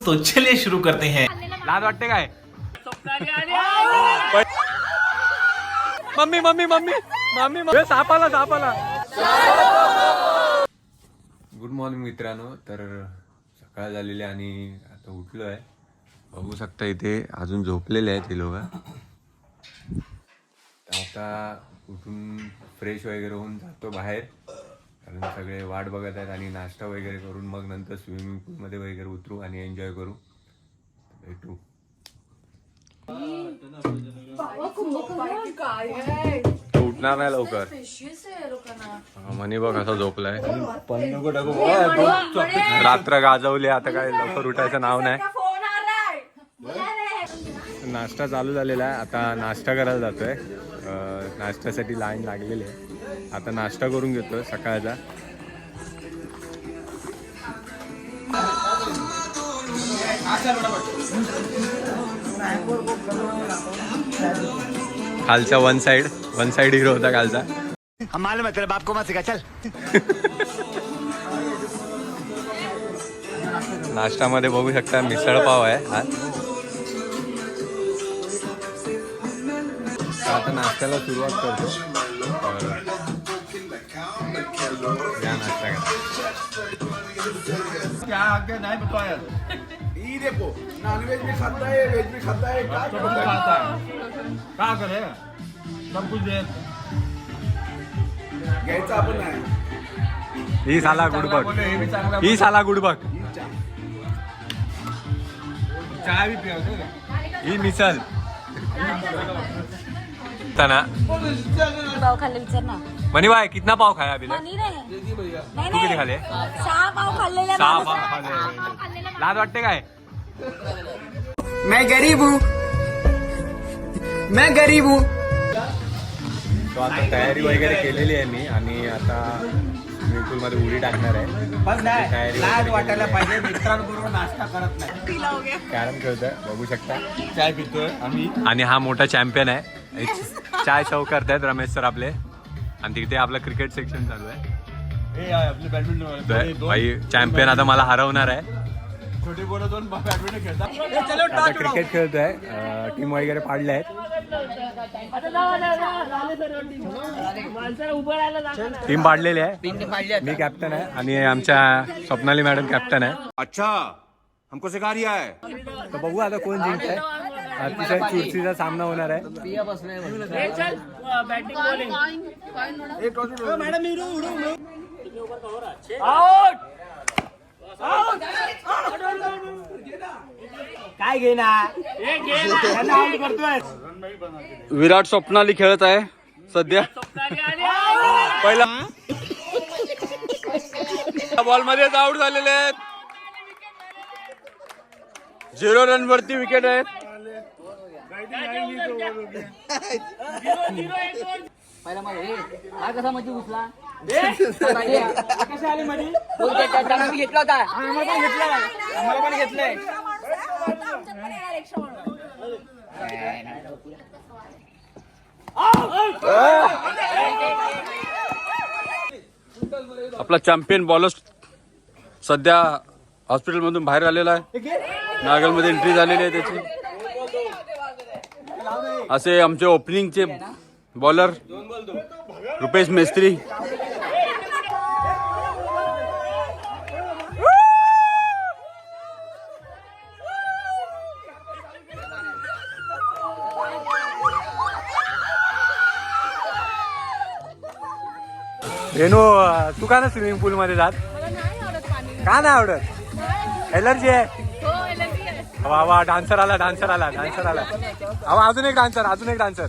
तो चलिए शुरू करते हैं। लाज वाटते काय? Mummy mummy mummy mummy mummy सापाला सापाला. गुड मॉर्निंग मित्रांनो. तर सकाळ झालेली आणि आता उठलो आहे. बघू शकता इथे अजून झोपलेले आहेत हे लोक. आता उठून फ्रेश वगैरे होऊन जातो बाहेर, कारण सगळे वाट बघत आहेत. आणि नाश्ता वगैरे करून मग नंतर स्विमिंग पूलमध्ये वगैरे उतरू आणि एन्जॉय करू. भेटू. तो उठणार नाही लवकर. मनी बघ असा झोपलाय. रात्र गाजवली, आता काय लवकर उठायचं नाव नाही. नाश्ता चालू झालेला आहे. आता नाश्ता करायला जातोय. नाश्त्यासाठी लाईन लागलेली आहे. आता नाश्ता करून घेतोय सकाळचा. खालचा वन साइड हिरो होता खालचा. मालूम है तेरे बाप को मत सिखा चल. नाश्त्यामध्ये बघू शकता मिसळ पाव आहे हा. आता नाश्त्याला सुरुवात करतो. या नाश्ता करा. क्या आगे नहीं बताया. ये देखो नॉनवेज भी खाता है, वेज भी खाता है. क्या करे सब कुछ दे घ्यायचं आपण नाही. ही साला गुड बघ. ही साला गुड बघ. चाय भी पिया. ही मिसल ना. पाव खाल्ले विचार ना. मनी भाई कितना पाव खाया अभी तक? मनी रे. तू किती खाले? 6 पाव खाल्लेले. 6 पाव खाले. लाज वाटते काय? मैं गरीब हूँ. तो आता तयारी वगैरे केलेली आहे मी. आणि आता स्विमिंग पूल मध्ये उडी टाकणार आहे. पण नाही तयारी लाज वाटायला पाहिजे. मित्रांबरोबर नाश्ता करत नाही. कॅरम खेळतोय बघू शकता. चाय पितोय आम्ही. आणि हा मोठा चॅम्पियन आहे. चाय सर्व करतायत रमेश सर आपले. आणि तिथे आपलं क्रिकेट सेक्शन चालू आहे. हे आपले बॅडमिंटन भाई चॅम्पियन आता मला हरवणार आहे. छोटे पोरं दोन बॅडमिंटन खेळतात. आता क्रिकेट खेळतोय. टीम वगैरे पाडले आहेत. टीम पाडलेली आहे. मी कॅप्टन आहे आणि आमच्या स्वप्नाली मॅडम कॅप्टन आहे. अच्छा हमको सिखा रिया है. तर बघू आता कोण जिंकतंय. अतिशय चुरशीचा सामना होणार आहे. काय घेणार. विराट स्वप्नाली खेळत आहे सध्या. पहिला बॉल मध्येच आउट झालेले आहेत. 0 रन वरती विकेट आहेत. कसा मध्ये घुसला. आम्हाला पण घेतलंय. आपला चॅम्पियन बॉलर सध्या हॉस्पिटल मधून बाहेर आलेला आहे. नागलमध्ये एंट्री झालेली आहे त्याची. असे आमचे ओपनिंगचे बॉलर रुपेश मेस्त्री. रेणू तू का ना स्विमिंग पूल मध्ये जात? का नाही आवडत? एलर्जी आहे. वा वा डान्सर आला. अजून एक डान्सर.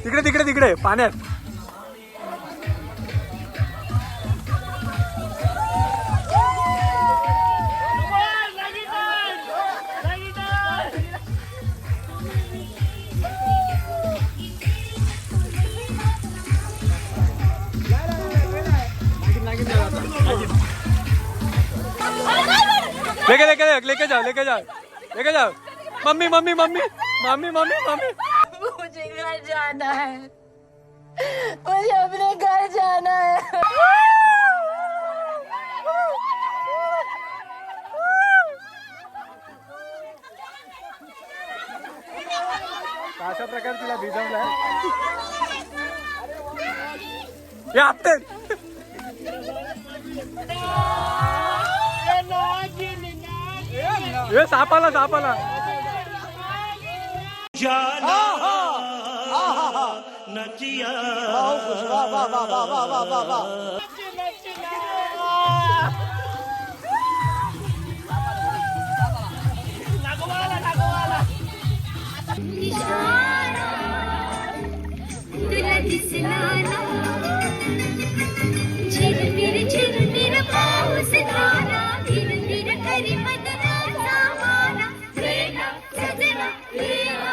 तिकडे पाण्यात. लेके जाओ. मम्मी मुझे घर जाना है. मुझे अपने घर जाना है. अशा प्रकारे तुला भिजवलंय. हे आपटे हे सापाला सापाला. तुला दिसला ना झिरमिर पाऊस धारा धीर करी मदनाचा वारा प्रेरणा सजना प्रेरणा.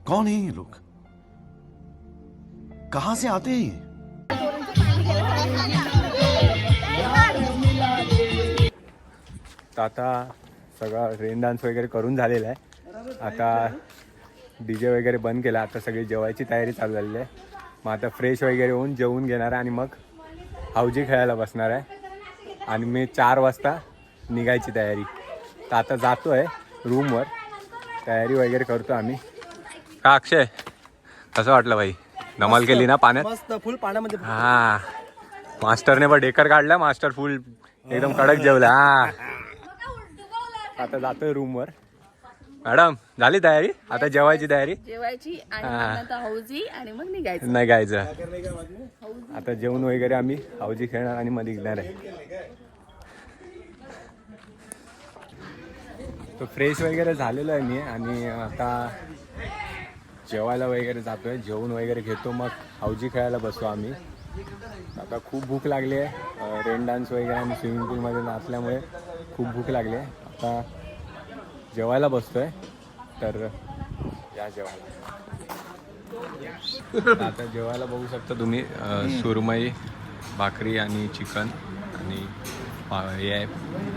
कौन है ये लोग? कहां से आते हैं ये? तर आता सगळं रेन डान्स वगैरे करून झालेला आहे. आता डीजे वगैरे बंद केला. आता सगळी जेवायची तयारी चालू झालेली आहे. मग आता फ्रेश वगैरे होऊन जेवून घेणार आहे आणि मग हौजी खेळायला बसणार आहे. आणि मी 4 वाजता निघायची तयारी. तर आता जातो आहे रूमवर, तयारी वगैरे करतो आम्ही. का अक्षय कसं वाटलं भाई? धमाल केली ना पाण्यात? मस्त फुल पाण्यामध्ये. हा मास्टरने पण डेकर काढला. मास्टर फुल एकदम कडक जेवला. हा आता जातोय रूमवर. मॅडम झाली तयारी? आता जेवायची तयारी. जेवायची आणि आता हौजी आणि मग निघायचं. निघायचं. आता जेवण वगैरे आम्ही हौजी खेळणार आणि मग निघणार आहे. तो फ्रेश वगैरे झालेलो आहे मी आणि आता जेवायला वगैरे जातोय. जेवण वगैरे घेतो मग हौजी खेळायला बसतो आम्ही. आता खूप भूक लागली आहे. रेन डान्स वगैरे आणि स्विमिंग पूलमध्ये नाचल्यामुळे खूप भूक लागली आहे. आता जेवायला बसतोय. तर या जेवायला. आता जेवायला बघू शकता तुम्ही सुरमई, भाकरी आणि चिकन आणि हे आहे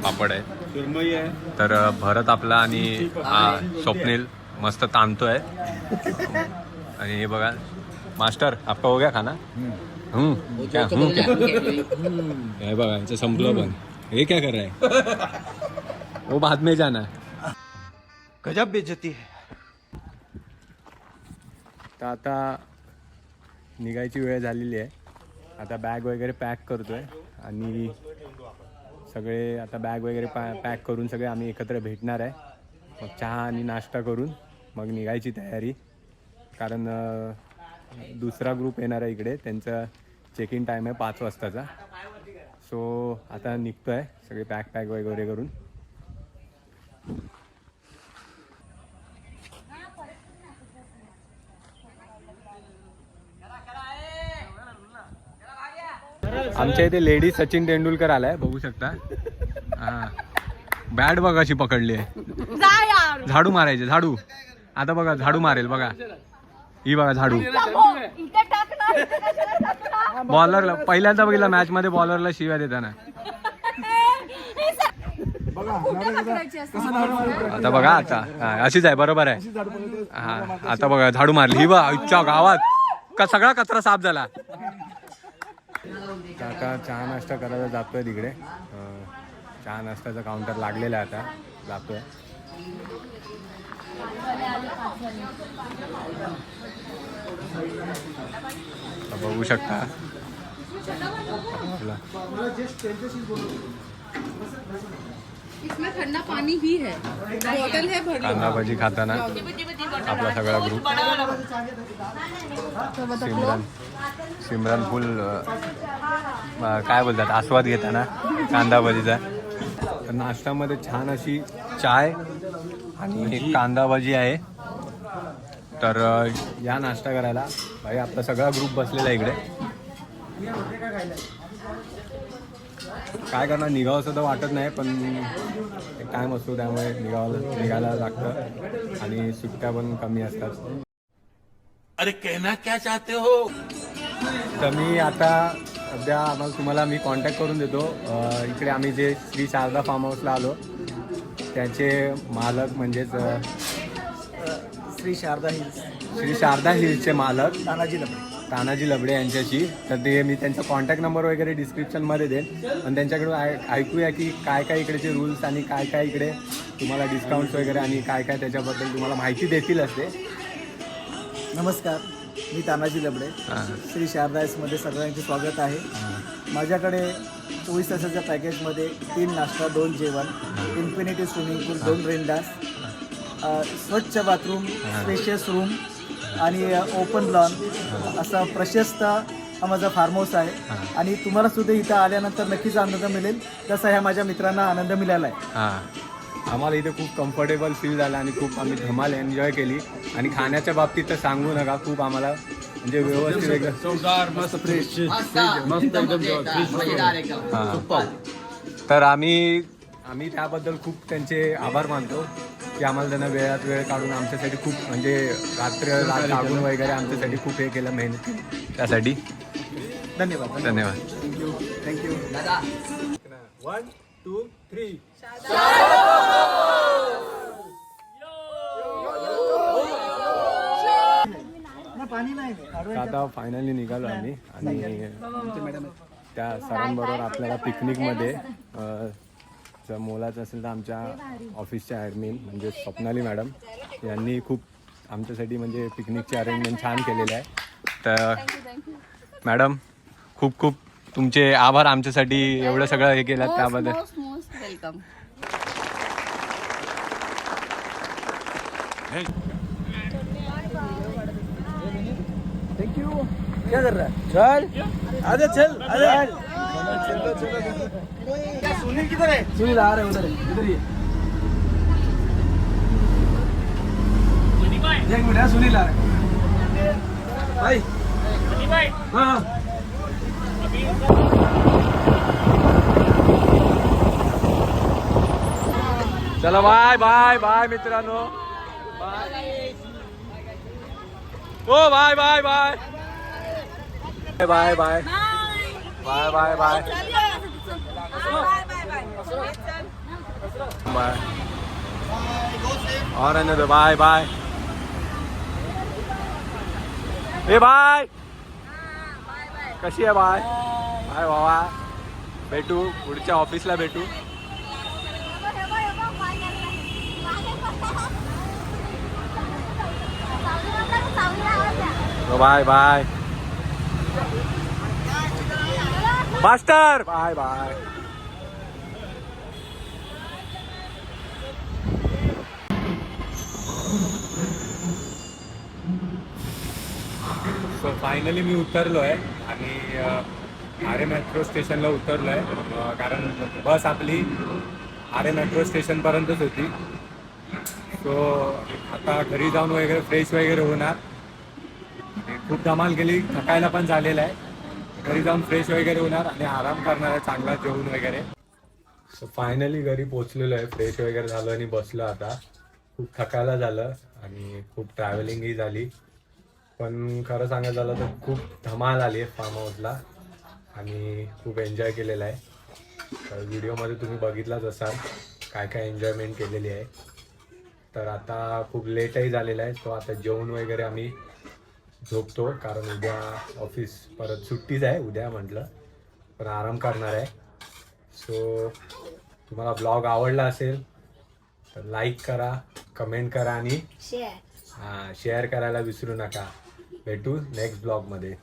पापड आहे. सुरमई आहे. तर भरत आपला आणि स्वप्नील मस्त ताणतोय. आणि हे बघा मास्टर आपका हो गया खाना? क्या हे बघा यांचं संपलं पण. हे क्या कर रहा है? वो बाद में जाना. गजब बेइज्जती है. तर आता निघायची वेळ झालेली आहे. आता बॅग वगैरे पॅक करतोय आणि सगळे आता बॅग वगैरे पॅक करून सगळे आम्ही एकत्र भेटणार आहे. मग चहा आणि नाश्ता करून मग निघायची तयारी. कारण दुसरा ग्रुप येणार आहे इकडे. त्यांचा चेक इन टाईम आहे 5 वाजताचा. सो आता निघतो आहे सगळे पॅक वगैरे करून. आमच्या इथे लेडी सचिन तेंडुलकर आलाय बघू शकता. हा बॅट बघा अशी पकडली आहे. झाडू मारायचे झाडू. आता बघा झाडू मारेल बघा. ही बघा झाडू. बॉलरला पहिल्यांदा बघितला मॅच मध्ये बॉलरला शिव्या देताना. आता बघा आता अशीच आहे बरोबर आहे. हा आता बघा झाडू मारली. ही बघा इच्छा गावात सगळा कचरा साफ झाला. आता चहा नाश्ता करायला जातोय तिकडे. चहा नाश्त्याचा काउंटर लागलेला आहे. आता जातोय. बघू शकता इसमें ठंडा पानी भी है. बॉटल है भरली. कांदा भजी खाताना आपला सगळा ग्रुप. सिमरन फुल काय बोलतात आस्वाद घेताना कांदा भजीचा. तर नाश्त्यामध्ये छान अशी चाय आणि कांदा भजी आहे. तर या नाश्ता करायला भाई आपला सगळा ग्रुप बसलेला इकडे. काय करणार निघावं असं तर वाटत नाही पण एक टाईम असतो त्यामुळे निघायला लागतं आणि सुट्ट्या पण कमी असतात. अरे कहना क्या चाहते हो? तर मी आता सध्या तुम्हाला मी कॉन्टॅक्ट करून देतो. इकडे आम्ही जे श्री शारदा फार्म हाऊसला आलो त्याचे मालक म्हणजेच श्री शारदा हिल्सचे मालक तानाजी लबडे यांच्याशी. तर ते मी त्यांचा कॉन्टॅक्ट नंबर वगैरे डिस्क्रिप्शनमध्ये देईन. आणि त्यांच्याकडून ऐकूया की काय काय इकडेचे रूल्स आणि काय काय इकडे तुम्हाला डिस्काउंट्स वगैरे आणि काय काय त्याच्याबद्दल तुम्हाला माहिती देतील असते. नमस्कार, मी तानाजी लबडे. श्री शारदा मध्ये सगळ्यांचे स्वागत आहे. माझ्याकडे 24 तासाच्या पॅकेजमध्ये 3 नाश्ता, 2 जेवण, इन्फिनिटी स्विमिंग पूल, 2 रेन डान्स, स्वच्छ बाथरूम, स्पेशियस रूम आणि ओपन लॉन असा प्रशस्त हा माझा फार्म हाऊस आहे. आणि तुम्हाला सुद्धा इथं आल्यानंतर नक्कीच आनंद मिळेल, जसा ह्या माझ्या मित्रांना आनंद मिळाला आहे. हां, आम्हाला इथे खूप कम्फर्टेबल फील झालं आणि खूप आम्ही धमाल एन्जॉय केली. आणि खाण्याच्या बाबतीत तर सांगू नका, खूप आम्हाला म्हणजे व्यवस्थित एकदम चवदार मस्त फ्रेश मस्त एकदम हां. तर आम्ही त्याबद्दल खूप त्यांचे आभार मानतो की आम्हाला त्यांना वेळात वेळ काढून आमच्यासाठी खूप म्हणजे रात्र लागून वगैरे आमच्यासाठी खूप हे केलं, मेहनत केली त्यासाठी. धन्यवाद. धन्यवाद. थँक्यू दादा. 1 2 3. पाणी नाही. आता फायनली निघालो आम्ही आणि त्या सरांबरोबर आपल्याला पिकनिकमध्ये जर मोलाचं असेल तर आमच्या ऑफिसच्या ॲडमिन म्हणजे स्वप्नाली मॅडम यांनी खूप आमच्यासाठी म्हणजे पिकनिकचे अरेंजमेंट छान केलेले आहे. तर मॅडम खूप खूप तुमचे आभार आमच्यासाठी एवढं सगळं हे केलं त्याबद्दल. Most welcome. थँक्यू. क्या कर रहा है? चल आजा, चल आजा. सुनील किधर है? सुनील आ रहा है, उधर है, इधर ही है. एक मिनट, सुनील आ रहा है भाई. हाँ चला बाय बाय बाय मित्रांनो. ओ bye bye bye bye bye bye bye bye bye और अनदर बाय बाय. ए बाय, कशी आहे बाय बाय बाबा. भेटू पुढच्या ऑफिसला भेटू. Bye bye master. Bye bye. So finally मी उतरलो आहे आणि आरे मेट्रो स्टेशनला उतरलो आहे कारण बस आपली आरे मेट्रो स्टेशनपर्यंतच होती. सो आता घरी जाऊन वगैरे फ्रेश वगैरे होणार. खूप धमाल केली, थकायला पण झालेलं आहे. घरी जाऊन फ्रेश वगैरे होणार आणि आराम करणार आहे, चांगला जेवण वगैरे. सो फायनली घरी पोचलेलो आहे, फ्रेश वगैरे झालं आणि बसलो आता. खूप थकायला झालं आणि खूप ट्रॅव्हलिंगही झाली. पण खरं सांगायचं झालं तर खूप धमाल आली आहे फार्म हाऊसला आणि खूप एन्जॉय केलेला आहे. तर व्हिडिओमध्ये तुम्ही बघितलाच असाल काय काय एन्जॉयमेंट केलेली आहे. तर आता खूप लेटही झालेलं आहे. सो आता जेवण वगैरे आम्ही झोपतो कारण उद्या ऑफिस परत सुट्टीच आहे उद्या म्हटलं, पण आराम करणार आहे. सो तुम्हाला ब्लॉग आवडला असेल तर लाईक करा, कमेंट करा आणि शेअर करायला विसरू नका. भेटू नेक्स्ट ब्लॉगमध्ये.